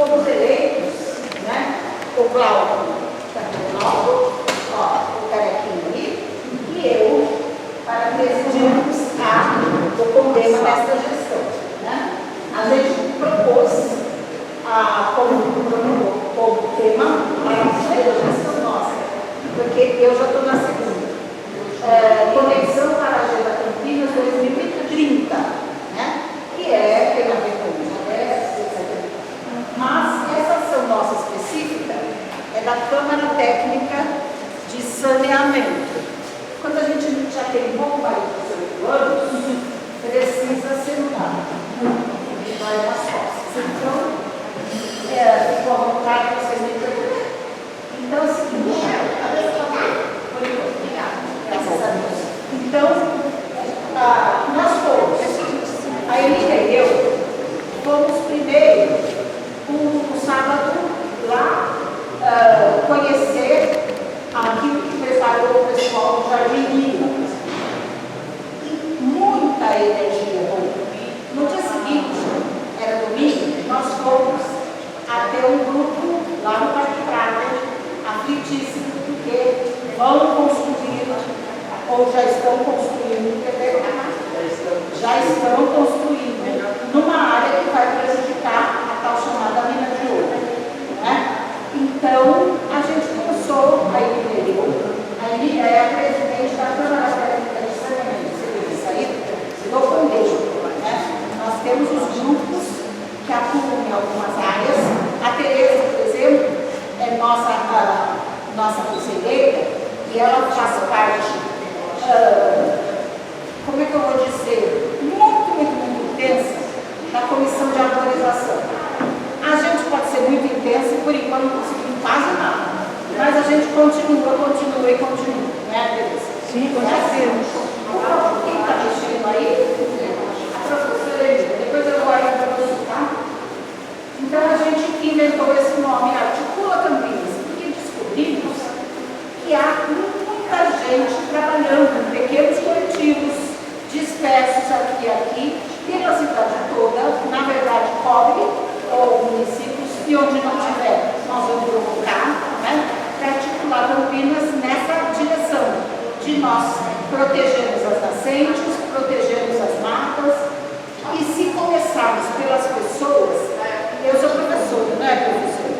fomos eleitos, né? O Glauco, o carequinho ali, e eu, para presidirmos o Condema desta gestão. Né? A gente propôs como tema a primeira gestão nossa, porque eu já estou na segunda. Conexão para a Agenda Campinas 2030, né? Que tem a ver com o etc. Mas essa ação nossa específica é da Câmara Técnica de Saneamento. Quando a gente já tem bomba aí de 18 anos, precisa ser mudado. Vai nas costas. Então, fico à vontade para vocês me perguntarem. Então, é o seguinte, graças a Deus. Então, nós fomos, a Emília e eu, fomos primeiro, no sábado, lá, conhecer aquilo que preparou o pessoal do Jardim Minas. E muita energia boa. No dia seguinte, era domingo, nós fomos até um grupo lá no Parque Prata, aflitíssimo, porque vão construir, ou já estão construindo, já estão construindo numa área que vai prejudicar a tal chamada mina de ouro. Né? Então, a gente começou, a Emília é a presidente da Câmara Técnica de Saneamento, você viu isso aí? Do Condema. Né? Nós temos os grupos que atuam em algumas áreas. A Tereza, por exemplo, é nossa conselheira, e ela faz parte, como é que eu vou dizer, muito intensa da comissão de arborização. A gente pode ser muito intensa e por enquanto não conseguimos quase nada, mas a gente continua, né, Tereza? Sim, com certeza. Por favor, quem está mexendo aí? A professora Elida, depois eu vou aí para você, tá? Então a gente inventou esse nome, Articula Campinas, porque descobrimos que há muita gente trabalhando em pequenos coletivos dispersos aqui e aqui, pela cidade toda, na verdade cobre, ou municípios, e onde não tiver, nós vamos provocar, né, para articular Campinas nessa direção de nós protegermos as nascentes, protegermos as matas, e se começarmos pelas pessoas, eu sou professora, não é professor?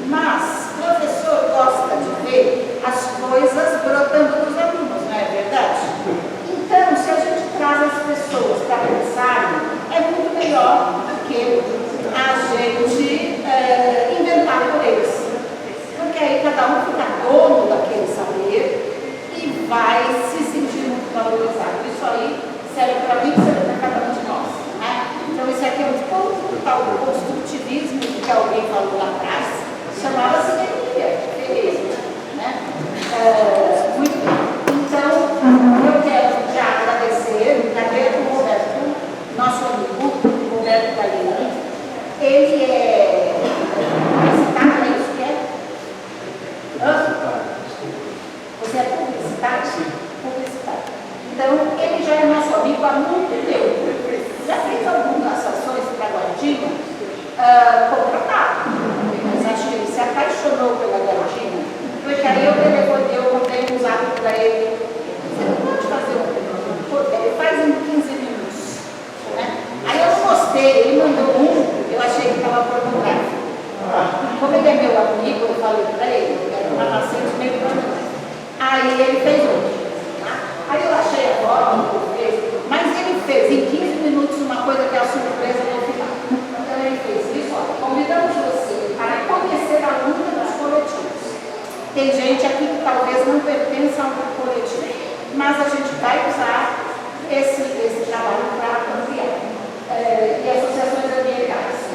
Mas professor gosta de ver as coisas brotando dos alunos, não é verdade? Então, se a gente traz as pessoas para pensarem, é muito melhor do que a gente inventar por eles. Porque aí cada um fica dono daquele saber e vai se sentir muito valorizado. Isso aí serve para mim e serve para cada um de nós. Né? Então, isso aqui é um ponto do tal construtivismo que alguém falou lá atrás, chamava-se feminismo. Né? Muito bem. Então, eu quero já agradecer, o Roberto, nosso amigo, Roberto Galiani. Ele é publicitário, é isso que é? Você é publicitário? Publicitário. Então, ele já é nosso amigo há muito tempo. Já fez algumas ações para Guardinha contratado, mas acho que ele se apaixonou pela Guardinha, porque aí eu contei um zap para ele. Você não pode fazer ele faz em 15 minutos. Né? Aí eu mostrei, ele mandou eu achei que estava pornográfico. Como ele é meu amigo, eu falei para ele, era uma nascente meio pornográfica. Aí ele fez outro. Aí eu achei a foto, mas ele fez em 15 minutos uma coisa que é a surpresa no final. Então ele fez isso, convidamos você para conhecer a luta dos coletivos. Tem gente aqui que talvez não pertença a um coletivo, mas a gente vai usar esse trabalho para ampliar. E associações ambientalistas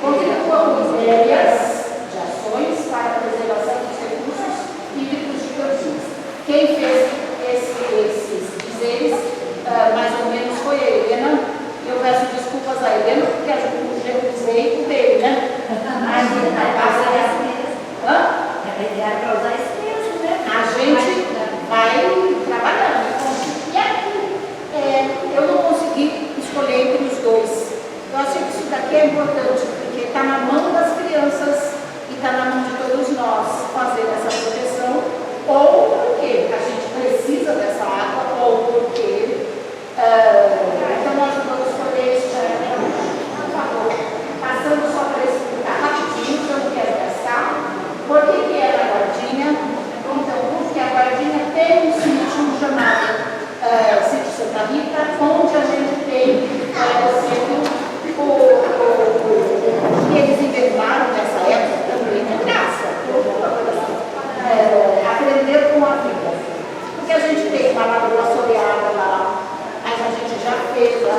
contribuam com ideias de ações para a preservação dos recursos hídricos de Campinas. Quem fez esses dizeres, mais ou menos, foi a Helena. Eu peço desculpas a Helena, porque eu usei o dele, né? A gente vai trabalhando. E aqui, eu não consegui escolher entre os dois. Eu achei que isso daqui é importante, porque está na mão das crianças e está na mão de todos nós fazer essa proteção, ou porque a gente precisa dessa água, ou porque então nós vamos poder, por favor, passando só para explicar rapidinho, que eu não quero gastar, por que é a Guardinha? Então, porque a Guardinha tem um sítio chamado Sítio Santa Rita, onde a gente tem que eles inventaram nessa época também, é graça, aprender com a vida. Porque a gente tem uma lagoa soleada lá, mas a gente já fez a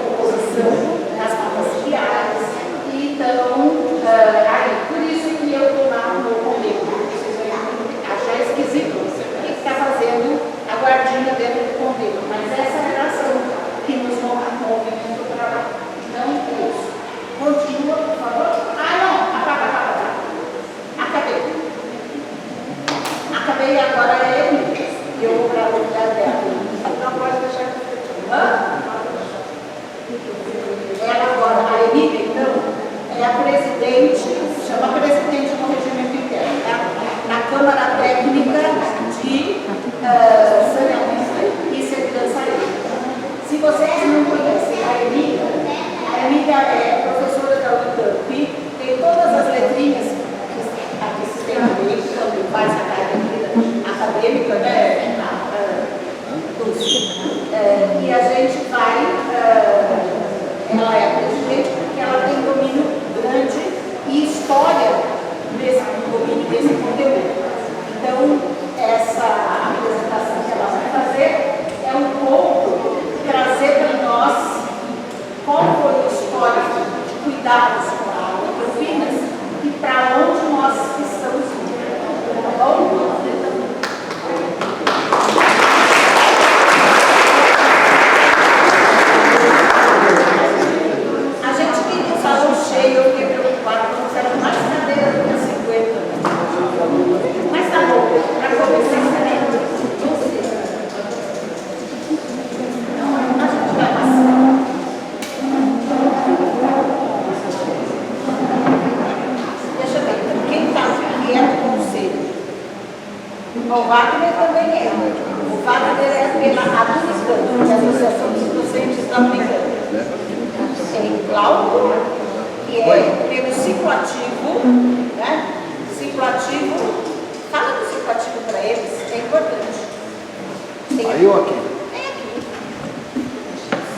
composição das matas ciliares, então, por isso que eu estou lá no convênio, vocês vão achar esquisito, o que está fazendo a Guardinha dentro do convênio, mas essa é a relação que nos movimenta para lá. Então, isso. Continua, por favor. Acabei agora é Emília. E eu vou para o lugar dela. Não pode deixar que eu ela agora, a Emília, então, é a presidente, chama presidente do regimento interno, tá? Na Câmara Técnica de Saneamento e Segurança Hídrica. Se vocês não conhecem a Emília é professora da Unicamp, tem todas as letrinhas que se tem a ver, quando faz a carreira acadêmica, né? E a gente vai, ela é a presidente porque ela tem domínio grande e história nesse domínio desse conteúdo. Então, essa apresentação que ela vai fazer é um pouco trazer para nós qual foi o histórico de cuidados com a água de Campinas e para onde nós estamos indo. Tá bom? A gente queria um salão cheio, eu fiquei preocupada, porque eram mais cadeiras do que 50. Mas tá bom, para começar também. A gente vai passar. Deixa eu ver, quem está aqui é do conselho. O Wagner também é. O Wagner é pela Aplicando, que é a Associação dos Docentes da Aplicando. Tem Cláudio, que é pelo ciclo ativo, né? Ciclo ativo, fala do ciclo ativo para eles, é importante. Tem aí ou aqui? É aqui.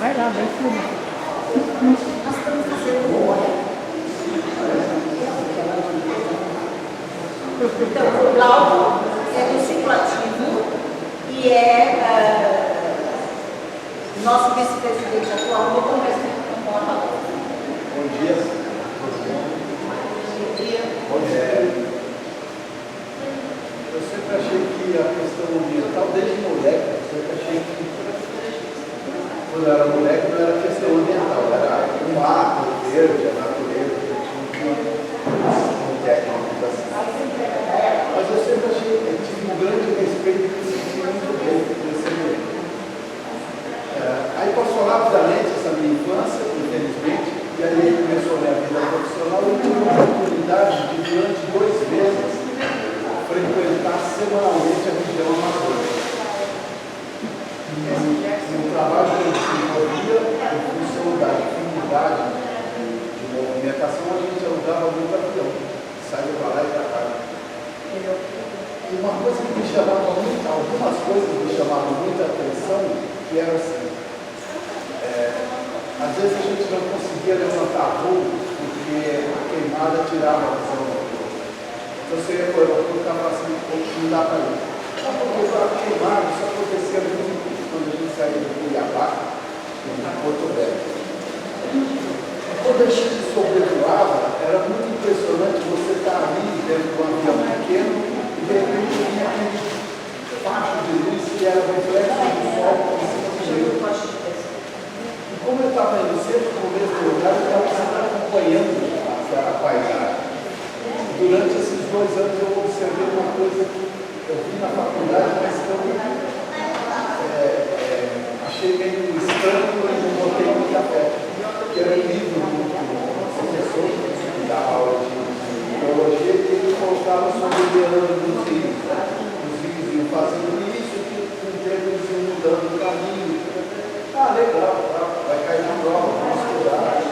Vai lá, vai tudo. Nós estamos fazendo boa. Então, o Cláudio é do ciclo ativo e é nosso vice-presidente atual, vou conversar com o Mota. Bom dia. Bom dia. Bom dia. Eu sempre achei que a questão ambiental, desde moleque, eu sempre achei que quando eu era moleque não era questão ambiental, era o mato, o verde, a natureza, um técnico assim. Mas eu sempre achei, eu tive um grande respeito e me senti muito bem nesse ambiente. Aí passou rapidamente essa minha infância, infelizmente, e aí começou a minha vida profissional e eu tive a oportunidade de, durante 2 meses, frequentar semanalmente a região amazônica. No trabalho que eu desenvolvia, em função da dificuldade de movimentação, a gente alugava muito avião, saía para lá e para cá. E uma coisa que me chamava muito, algumas coisas me chamavam muita atenção, que era assim, às vezes a gente não conseguia levantar voo porque a queimada tirava a visão do voo. Então você ia para o aeroporto e ficava assim, não dá para ir. Só porque a queimada, isso acontecia muito quando a gente saía de Cuiabá, em Porto Velho. Quando a gente sobrevoava, era muito impressionante você estar ali dentro de um avião pequeno e de repente vinha aquele facho de luz que era o reflexo do sol em cima do meio. Como eu estava indo sempre no mesmo lugar, eu estava sempre acompanhando a paisagem. Durante esses 2 anos eu observei uma coisa que eu vi na faculdade, mas que eu achei meio estranho e não botei muita fé, que era um livro fala sobre liderando os rios, né? Os rios iam fazendo isso, que com o tempo eles iam mudando o caminho. Ah, legal, tá, vai cair na prova, vamos estudar.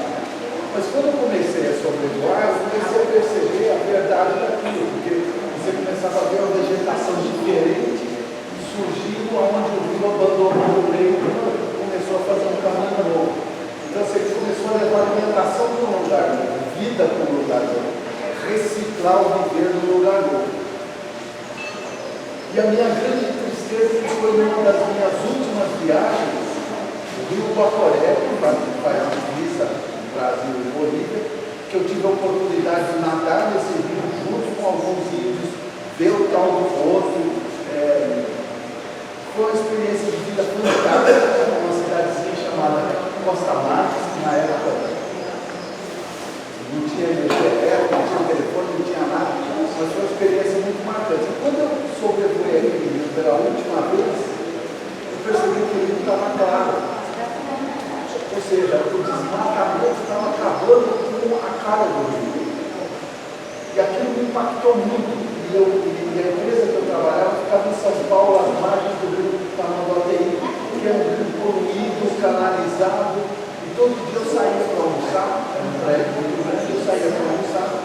Mas quando eu comecei a sobrevoar, eu comecei a perceber a verdade daquilo, porque você começava a ver uma vegetação diferente surgindo onde o rio abandonou o meio e começou a fazer um caminho novo. Então você começou a levar alimentação para um lugar novo, vida para um lugar novo, reciclar o viver no lugar novo. E a minha grande tristeza foi numa das minhas últimas viagens, o rio Guaporé, que faz divisa Brasil e Bolívia, que eu tive a oportunidade de nadar nesse rio junto com alguns índios, ver o tal do outro. Foi uma experiência de vida fantástica, uma cidadezinha chamada Costa Marques, que na época não tinha energia elétrica, não tinha telefone, não tinha nada, mas foi uma experiência muito marcante. E quando eu sobrevoei aquele rio pela última vez, eu percebi que o rio estava claro. Ou seja, o desmatamento estava acabando com a cara do rio. E aquilo me impactou muito. E a empresa que eu trabalhava ficava em São Paulo, às margens do rio Tamanduateí, que é um rio poluído, canalizado. E todo dia eu saía para almoçar, era um prédio muito grande, eu saía para almoçar.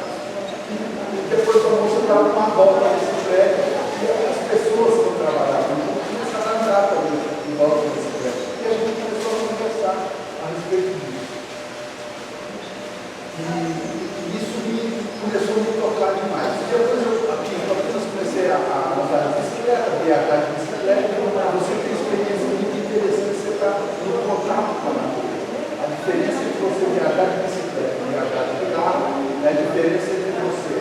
E depois do almoço eu dava uma volta nesse prédio. E as pessoas que eu trabalhava começaram a andar também em volta desse prédio. E a gente começou a conversar a respeito disso. E isso começou a me tocar demais. E depois eu apenas comecei a usar a bicicleta, viajar de bicicleta. Você tem experiência muito interessante, você está no contato com a natureza. A diferença entre você viajar de bicicleta e viajar de carro é a diferença entre você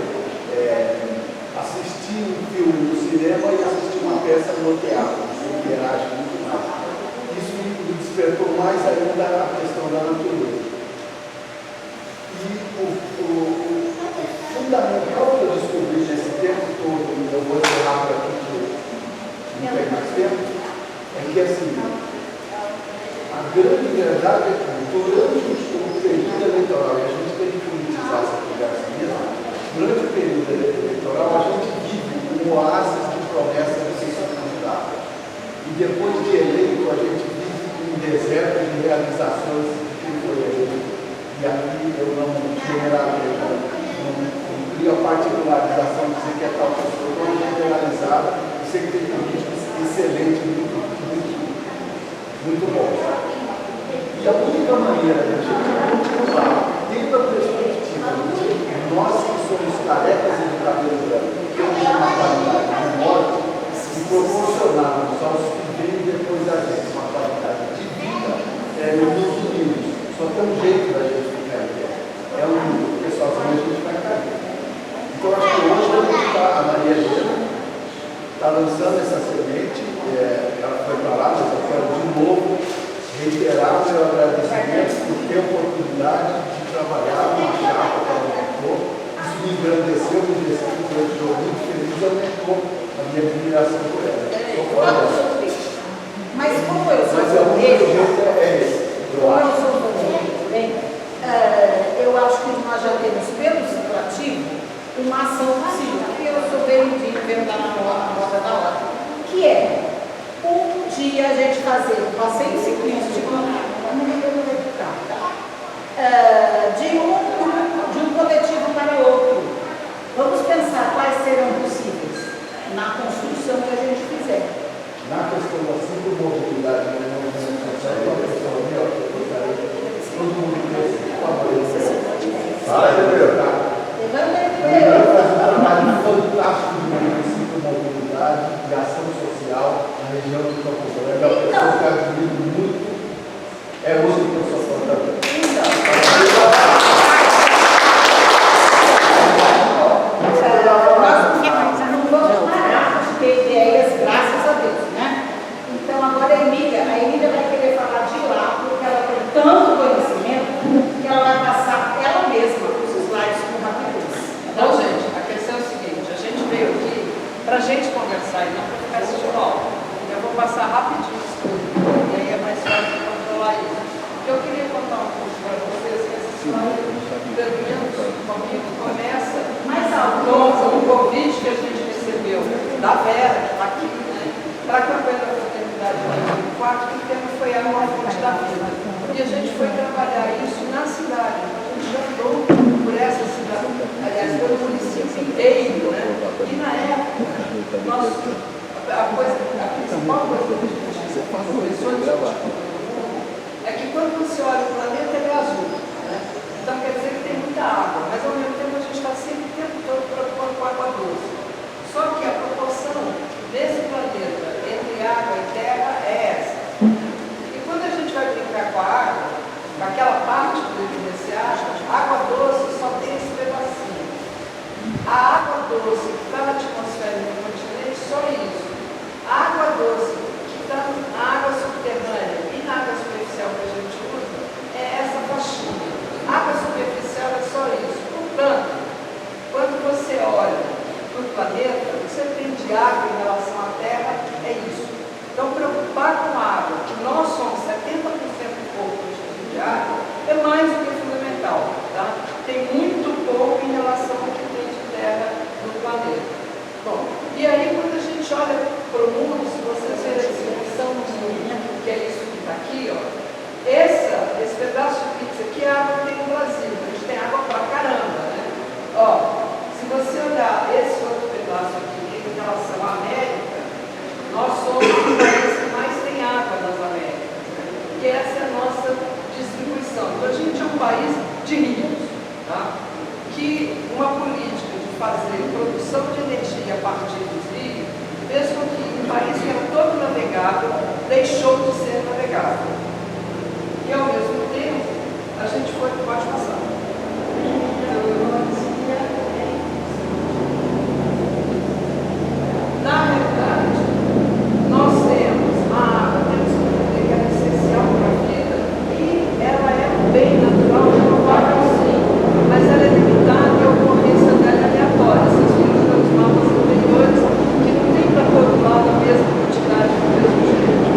assistir um filme no cinema e assistir uma peça no teatro. Você interage muito mais. Isso me despertou mais ainda a questão da natureza. E o fundamental que eu descobri nesse tempo todo, e eu vou encerrar por aqui, que não tem mais tempo, é que assim, a grande verdade é que durante o período eleitoral, e a gente tem que politizar essa conversa mesmo, durante o período eleitoral a gente vive um oásis de promessas de ser candidato. E depois de eleito a gente vive um deserto de realizações de quem foi eleito. E aqui eu não generalizo, não crio a particularização de dizer que é tal pessoa, não é generalizada, eu sei que tem políticos excelentes, muito bons. E a única maneira de a gente continuar tendo a perspectiva de nós que somos carecas e de cabelo branco, temos uma qualidade de morte, e proporcionarmos aos que vêm depois da gente uma qualidade de vida, nos unidos. Só tem um jeito da gente ficar aqui. É um porque sozinho a gente vai cair. Então acho que hoje a Maria Helena está lançando essa semente, ela foi para lá, mas eu quero de novo reiterar o meu agradecimento por ter a oportunidade de trabalhar numa chapa que ela aumentou. Isso me engrandeceu, me deixou muito feliz, aumentou a minha admiração por ela. Mas como eu sou Mas o único jeito é esse. Como eu sou bem, eu acho que nós já temos pelo situativo uma ação possível, porque eu sou bem de inventar na roda da hora, que é um dia a gente fazer um passeio ciclístico de um coletivo para outro. Vamos pensar quais serão possíveis na construção que a gente fizer. Na questão da ciclomobilidade, na movimentação, é uma questão eu gostaria que todo mundo favorecer. Fala, Gabriel. Gabriel faz um trabalho fantástico de ciclomobilidade, de ação social na região do Campo Grande. É uma pessoa que eu admiro muito. da vida. E a gente foi trabalhar isso na cidade. A gente andou por essa cidade, aliás, pelo município inteiro, né? E na época, a principal coisa que a gente é que quando você olha o planeta, ele é azul, né? Então quer dizer que tem muita água, mas ao mesmo tempo a gente está sempre o tempo todo preocupado com água doce. Só que a proporção desse planeta entre água e terra é essa. E quando a gente vai brincar com a água, com aquela parte do livro desse água, a água doce só tem esse pedacinho. A água doce que está na atmosfera do continente, só isso. A água doce que está na água subterrânea e na água superficial que a gente usa, é essa faixinha. A água superficial é só isso. Portanto, quando você olha para o planeta, o que você tem de água em relação à Terra é isso. Então, preocupar com a água, que nós somos 70% do corpo de água, é mais do que fundamental. Tá? Tem muito pouco em relação ao que tem de terra no planeta. Bom, e aí quando a gente olha para o mundo, se vocês verem a distribuição do mundo, que é isso que está aqui, ó, esse pedaço de pizza aqui é a água que tem no Brasil. A gente tem água pra caramba, né? Ó, se você olhar esse outro pedaço aqui em relação à América, nós somos o país que mais tem água nas Américas, né? E essa é a nossa distribuição. Então a gente é um país de rios, tá? Que uma política de fazer produção de energia a partir dos rios fez com que um país que era todo navegável deixou de ser navegável. E ao mesmo tempo, a gente pode passar. Na realidade, nós temos a água, temos que entender que ela é essencial para a vida e ela é um bem natural, renovável sim, mas ela é limitada e a ocorrência dela é aleatória. Vocês viram pelos mapas anteriores que não tem para todo lado a mesma quantidade do mesmo jeito.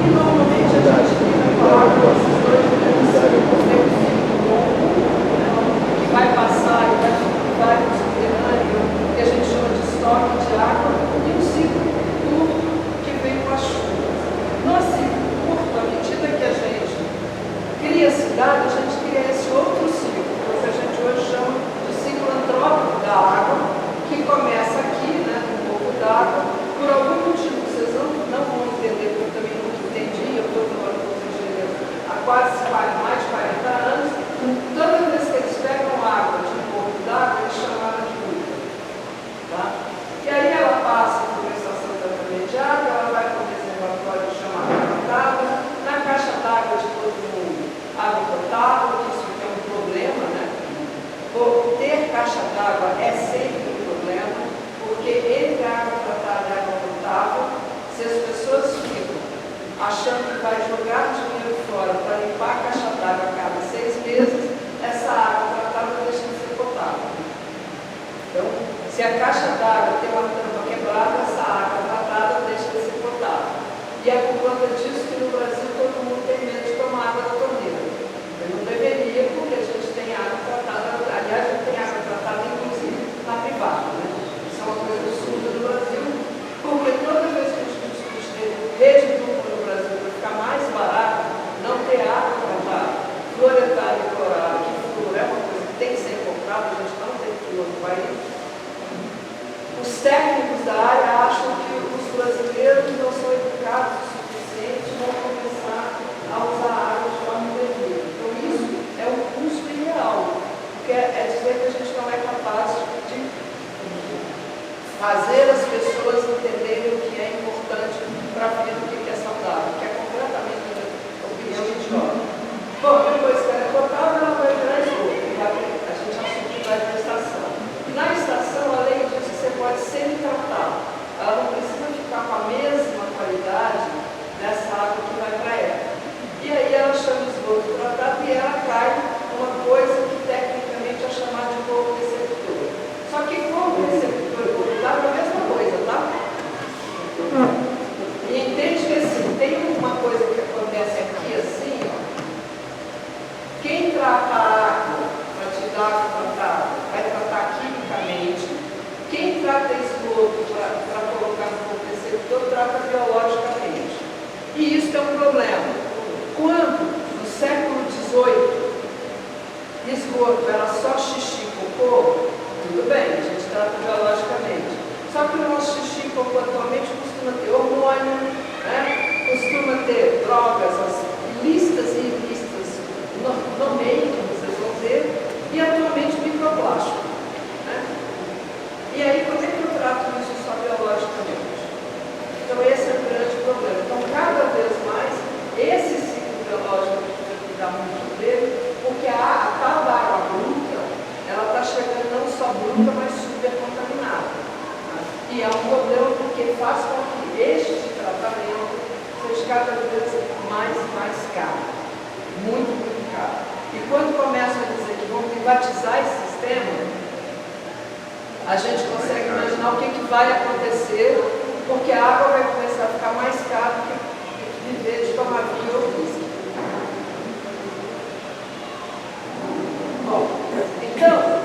E normalmente a gente fica com a água esses dois meses, que vai passar e vai para o subterrâneo, que a gente chama de estoque de água, e um ciclo curto que vem com as chuvas. No ciclo curto, à medida que a gente cria a cidade, a gente cria esse outro ciclo, que a gente hoje chama de ciclo antrópico da água, que começa aqui, né, com um pouco d'água, por algum motivo que vocês não vão entender, porque eu também não entendi, eu estou falando com os engenheiros há quase mais de 40 anos, toda vez que eles pegam água de um pouco d'água, eles chamaram de uva. Tá? E aí ela passa por uma estação de tratamento de água, ela vai para um reservatório chamado água d'água, na caixa d'água de todo mundo, água potável, que isso aqui é um problema, né? Ter caixa d'água é sempre um problema, porque entre a água tratada e a água potável, se as pessoas ficam achando que vai jogar dinheiro fora para limpar a caixa d'água a cada 6 meses, essa água tratada deixa de ser potável. Então, se a caixa d'água tem uma tampa quebrada, essa água tratada deixa de ser potável. E é por conta disso que no Brasil todo mundo tem medo de tomar água da torneira. Eu não deveria, porque a gente tem água tratada, aliás, a gente tem água tratada inclusive na privada, né? Isso é uma coisa absurda no Brasil, porque toda vez que a gente discute rede dupla no Brasil para ficar mais barato, não ter água tratada, fluoretada e clorada, que flúor é uma coisa que tem que ser comprada, a gente não tem flúor no país. Os técnicos da área acham que os brasileiros não são educados o suficiente e vão começar a usar a água de forma indevida. Então isso é um custo irreal, porque é dizer que a gente não é capaz de fazer as pessoas entenderem o que é importante para a vida, o que é saudável, que é completamente a opinião idiota. Bom, depois que ela é potável, ela vai virar esgoto. A gente assume que vai para a estação. Na estação, além disso, você pode semi-tratar. Ela não precisa ficar com a mesma qualidade dessa água que vai para ela. E aí ela chama esgoto tratado e ela cai numa coisa que tecnicamente é chamada de corpo receptor. Só que corpo receptor e corpo d'água é a mesma coisa, tá? E entende que assim, tem uma coisa que acontece aqui assim, ó. Quem trata a água para te dar água tratada vai tratar quimicamente. Quem trata esgoto para colocar no corpo receptor trata biologicamente. E isso é um problema. Quando privatizar esse sistema, a gente consegue imaginar o que vai acontecer, porque a água vai começar a ficar mais cara do que viver de tomar vinho ou whisky. Bom, então,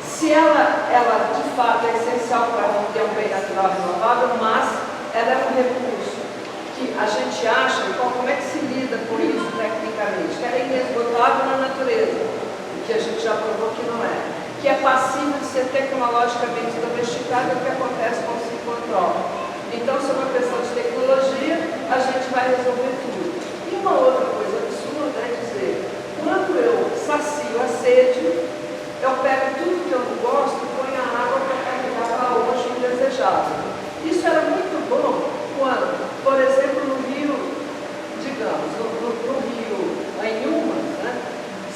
se ela de fato é essencial para manter um bem natural renovável, mas ela é um recurso que a gente acha, então como é que se lida com isso tecnicamente? Que ela é inesgotável na natureza, que a gente já provou que não é. Que é passível de ser tecnologicamente domesticado, o que acontece com o ciclotrol. Então, se é uma questão de tecnologia, a gente vai resolver tudo. E uma outra coisa absurda é dizer, quando eu sacio a sede, eu pego tudo que eu não gosto e ponho a água para carregar para longe indesejável. Isso era muito bom quando, por exemplo, no rio, digamos, no rio Anhumas, né,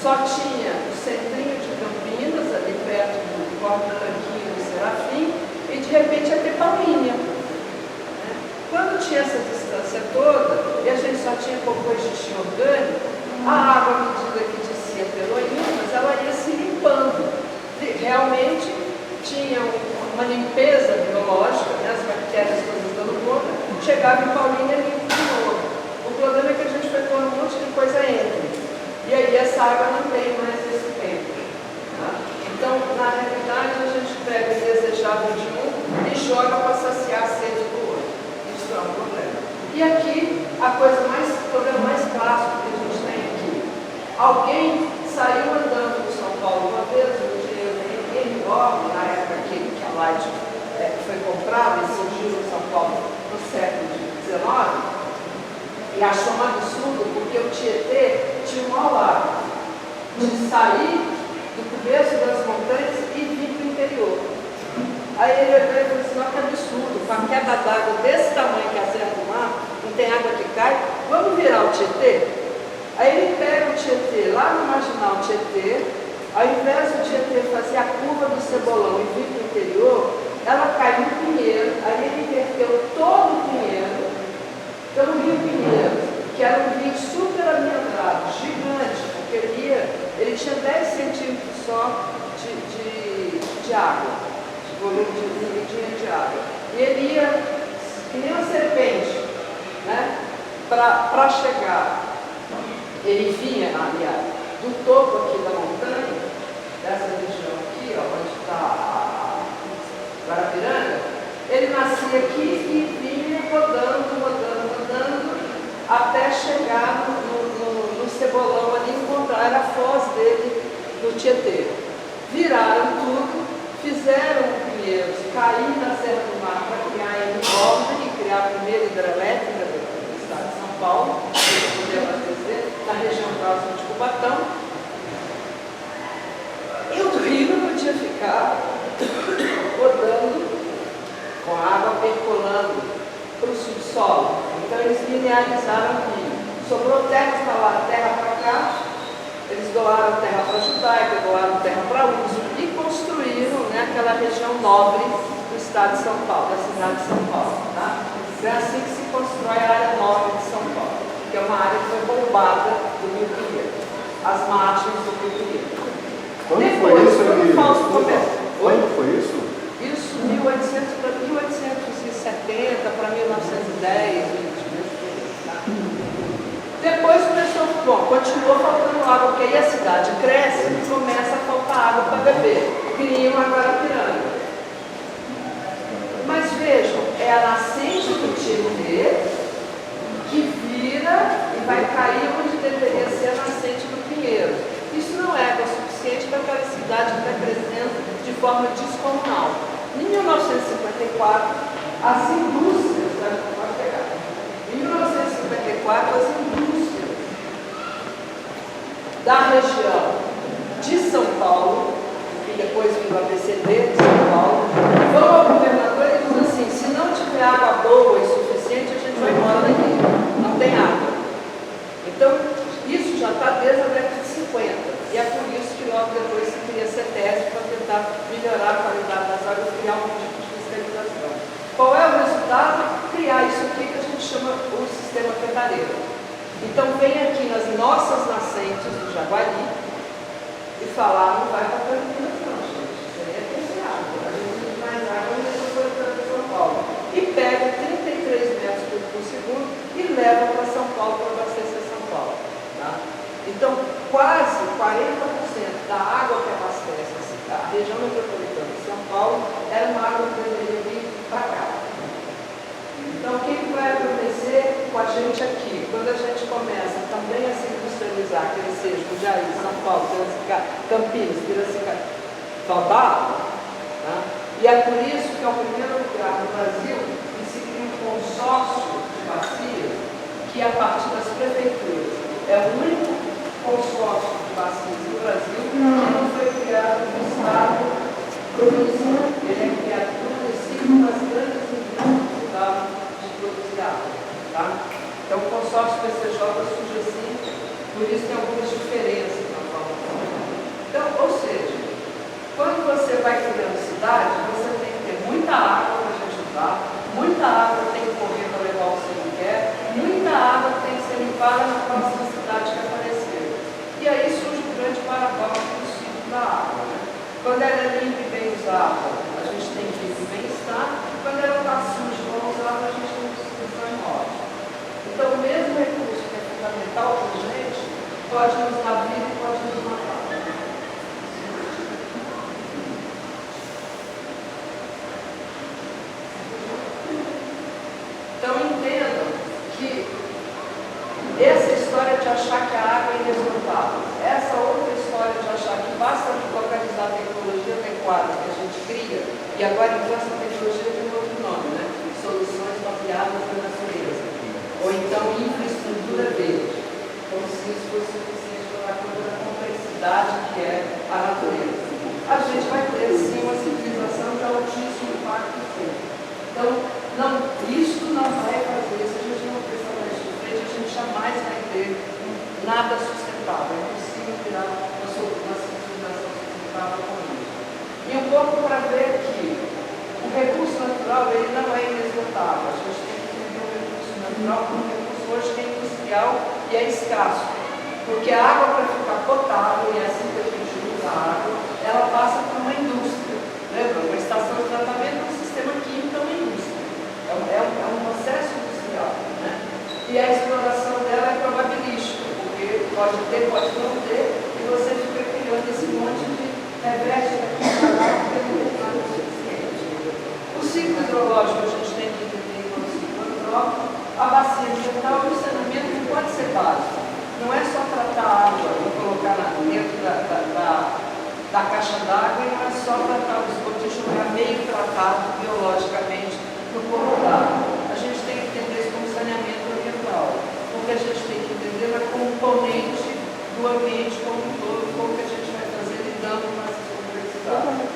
só tinha o centrinho de Campinas, ali perto do Corpo Tanquinho do Serafim, e de repente ia ter Paulínia. Né? Quando tinha essa distância toda, e a gente só tinha cocô e xixi orgânico, a água, à medida que descia pelo Anhumas, ela ia se limpando. Realmente tinha uma limpeza biológica, né, as bactérias todas dando conta, chegava em Paulínia limpo de novo. O problema é que a gente foi pôr um monte de coisa entre, e aí essa água não tem mais esse tempo. Tá? Então, na realidade, a gente pega o desejável de um e joga para saciar a sede do outro. Isso é um problema. E aqui, o problema mais clássico que a gente tem aqui. Alguém saiu andando de São Paulo uma vez, no engenheiro enorme, na época que a Light foi comprada e surgiu em São Paulo no século XIX, e achou um absurdo, porque o Tietê tinha um mau hábito de sair do começo das montanhas e vir para o interior. Aí ele veio e falou assim, olha que absurdo, com a queda d'água desse tamanho que é a Serra do Mar, não tem água que cai, vamos virar o Tietê? Aí ele pega o Tietê, lá no marginal Tietê, ao invés do Tietê fazer a curva do Cebolão e vir para o interior, ela cai no Pinheiro, aí ele inverteu todo o Pinheiro, pelo Rio Pinheiros, que era um rio super amiandrado, gigante, porque ele tinha 10 centímetros só de água, de volume de água. E ele ia, que nem uma serpente, né, para chegar. Ele vinha, aliás, do topo aqui da montanha, dessa região aqui, ó, onde está a Guarapiranga, ele nascia aqui e vinha rodando, até chegar no Cebolão ali, encontrar a foz dele no Tietê. Viraram tudo, fizeram o Pinheiros cair na Serra do Mar para criar a Envolve e criar a primeira hidrelétrica do estado de São Paulo, para poder abastecer, na região próxima de Cubatão. E o rio não podia ficar rodando com a água percolando para o subsolo. Então eles linearizaram o rio. Sobrou terra, instalaram terra para cá, eles doaram terra para a Judaica, doaram terra para uso e construíram, né, aquela região nobre do estado de São Paulo, da cidade de São Paulo. Tá? É assim que se constrói a área nobre de São Paulo, que é uma área que foi roubada do Rio Pinheiro, as margens do Rio Pinheiro. Quando Depois, foi isso, quando falso comércio. Quando foi isso? Isso, 1800 para 1870 para 1910, 20. Depois continuou faltando água, porque aí a cidade cresce e começa a faltar água para beber. Criam a Guarapiranga. Mas vejam, é a nascente do Tietê que vira e vai cair onde deveria ser a nascente do Pinheiro. Isso não é água suficiente para aquela cidade que está crescendo de forma descomunal. Em 1954, as indústrias, pode pegar, em 1954, as indústrias da região de São Paulo, e depois vindo a ABCD de São Paulo, vão ao governador e dizem assim, se não tiver água boa e suficiente, a gente vai embora daqui, não tem água. Então, isso já está desde a década de 50, e é por isso que logo depois se cria a CETESB para tentar melhorar a qualidade das águas e criar um tipo de fiscalização. Qual é o resultado? Criar isso aqui que a gente chama o sistema pedareiro. Então vem aqui nas nossas nascentes do Jaguari, e falar, não vai para Campinas não, gente. Isso aí é pesado. A gente tem mais água no metropolitano de São Paulo. E pega 33 metros cúbicos por segundo e leva para São Paulo para abastecer São Paulo. Tá? Então, quase 40% da água que abastece a região metropolitana de São Paulo era uma água que deveria vir para cá. Então, o que vai acontecer com a gente aqui? Quando a gente começa também a se industrializar, que seja Jundiaí, São Paulo, Campinas, Piracicaba, falta água. Tá? E é por isso que é o primeiro lugar no Brasil que se cria um consórcio de bacias, que a partir das prefeituras é o único consórcio de bacias no Brasil que não foi criado no Estado produzido. Ele é criado no município das grandes indústrias do Estado de produzir água. Tá? Então o consórcio PCJ surge assim, por isso tem algumas diferenças na forma de trabalhar. Então, ou seja, quando você vai criando cidade, você tem que ter muita água para a gente usar, muita água tem que correr para levar o que você quer, muita água tem que ser limpada na próxima cidade que aparecer. E aí surge o grande paradoxo do ciclo da água. Né? Quando ela é limpa e bem usada, a gente tem vida e bem-estar. Quando ela está suja e mal usada, a gente tem destruição e morte. Então, o mesmo recurso que é fundamental para a gente, pode nos dar vida e pode nos matar. Então, entendam que essa história de achar que a água é inesgotável, essa outra história de achar que basta localizar a tecnologia adequada que a gente cria, e agora então essa tecnologia tem um outro nome, né? Soluções mapeadas da natureza, ou então infraestrutura verde, como se isso fosse suficiente para dar conta da complexidade que é a natureza. A gente vai ter sim uma civilização de altíssimo impacto físico. Então, não, isto não vai fazer, se a gente não pensar nisso de frente, a gente jamais vai ter nada sustentável. É impossível tirar uma civilização sustentável com isso. E um pouco para ver que o recurso natural ele não é inesgotável. A gente tem que entender o recurso natural como um recurso hoje que é industrial e é escasso. Porque a água, para ficar potável, e é assim que a gente usa a água, ela passa por uma indústria. Lembra? Uma estação de tratamento é um sistema químico, é uma indústria. É um processo industrial. Né? E a exploração dela é probabilística, porque pode ter, pode não ter, e você fica criando esse monte de reveste aqui para lá, porque não tem nada suficiente. O ciclo hidrológico a gente tem que entender como ciclo hidrológico, a bacia ambiental e o saneamento não pode ser básico. Não é só tratar a água e colocar dentro da caixa d'água, e não é só tratar o esgoto e jogar meio tratado biologicamente no corpo d'água. A gente tem que entender isso como saneamento ambiental, porque a gente tem que entender a componente do ambiente como um todo, como que a gente vai fazer lidando com essas complexidades.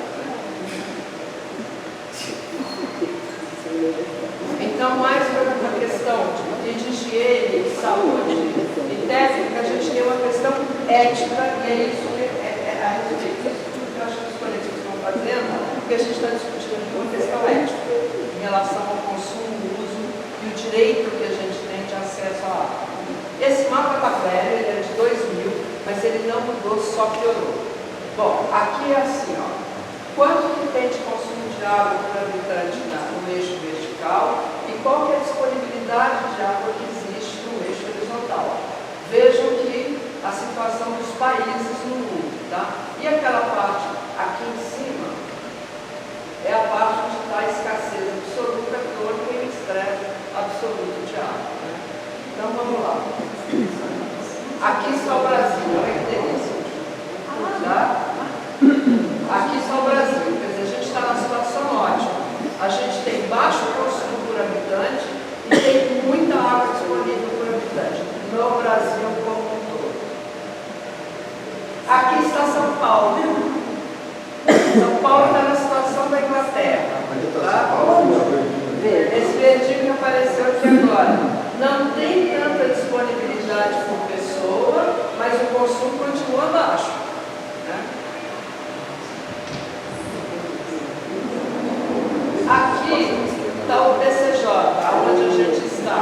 Então, mais uma questão de higiene, saúde e técnica, a gente tem uma questão ética, e é isso a respeito disso tudo que eu acho que os coletivos estão fazendo, porque a gente está discutindo aqui uma questão ética em relação ao consumo, uso e o direito que a gente tem de acesso à água. Esse mapa está velho, ele é de 2000, mas ele não mudou, só piorou. Bom, aqui é assim, ó. Quanto que tem de consumo de água por habitante no eixo vertical e qual que é a disponibilidade de água que existe no eixo horizontal. Vejam que a situação dos países no mundo, tá? E aquela parte aqui em cima é a parte onde está a escassez absoluta, crônica e o estresse absoluto de água. Né? Então vamos lá. Aqui está o Brasil, olha que delícia. Tá? Aqui está o Brasil, quer dizer, a gente está numa situação ótima. A gente tem baixo consumo por habitante e tem muita água disponível por habitante no Brasil como um todo. Aqui está São Paulo. São Paulo está na situação da Inglaterra. Tá? Esse verdinho que apareceu aqui agora. Não tem tanta disponibilidade por pessoa, mas o consumo continua baixo. Né? Aqui está o PCJ, onde a gente está.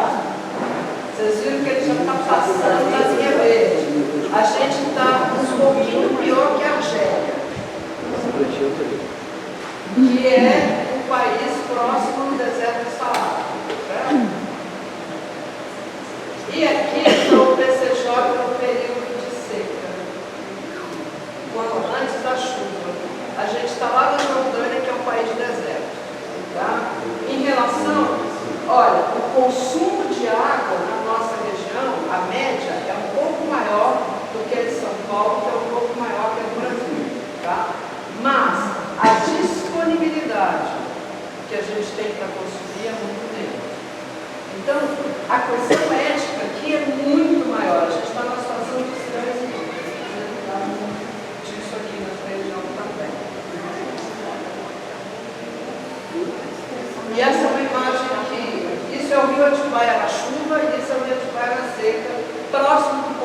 Vocês viram que ele já está passando na linha verde. A gente está um pouquinho pior que a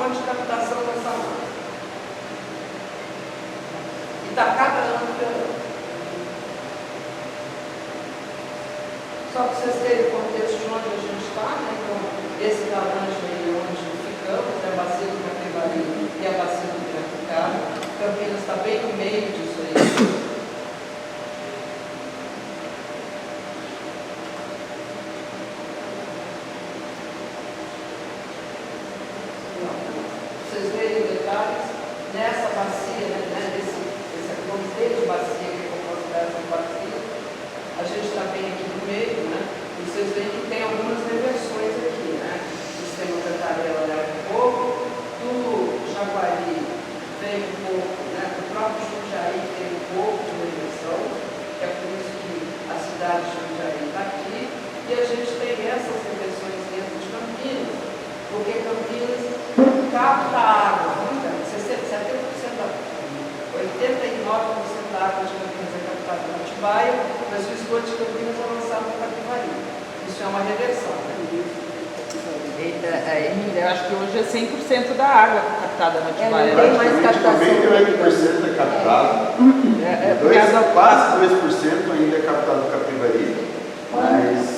fonte de captação dessa marca. E está cada ano piorando. Só para vocês terem o contexto de onde a gente está, né? Então, esse laranja aí é onde ficamos, é a bacia do Capivari e a bacia do Piracicaba. Campinas está bem no meio disso aí. Vocês verem detalhes, nessa bacia, né, desse conceito de bacia que é composto dessa bacia, a gente está bem aqui no meio, né? E vocês veem que tem algumas reversões aqui, né? O sistema Cantarela leva um pouco, do Jaguari vem um pouco, né? Do próprio Jundiaí tem um pouco de reversão, que é por isso que a cidade de Jundiaí está aqui, e a gente tem essas reversões dentro de Campinas, porque Campinas capta água, 70% da 89% da água de Campinas é captada no Atibaia, mas o esgoto de Campinas é lançado no Capivari. Isso é uma reversão, né? Emília, eu acho que hoje é 100% da água captada no Atibaia. Tem mais captação. 98% é captado. Quase 2% ainda é captado no Capivari, mas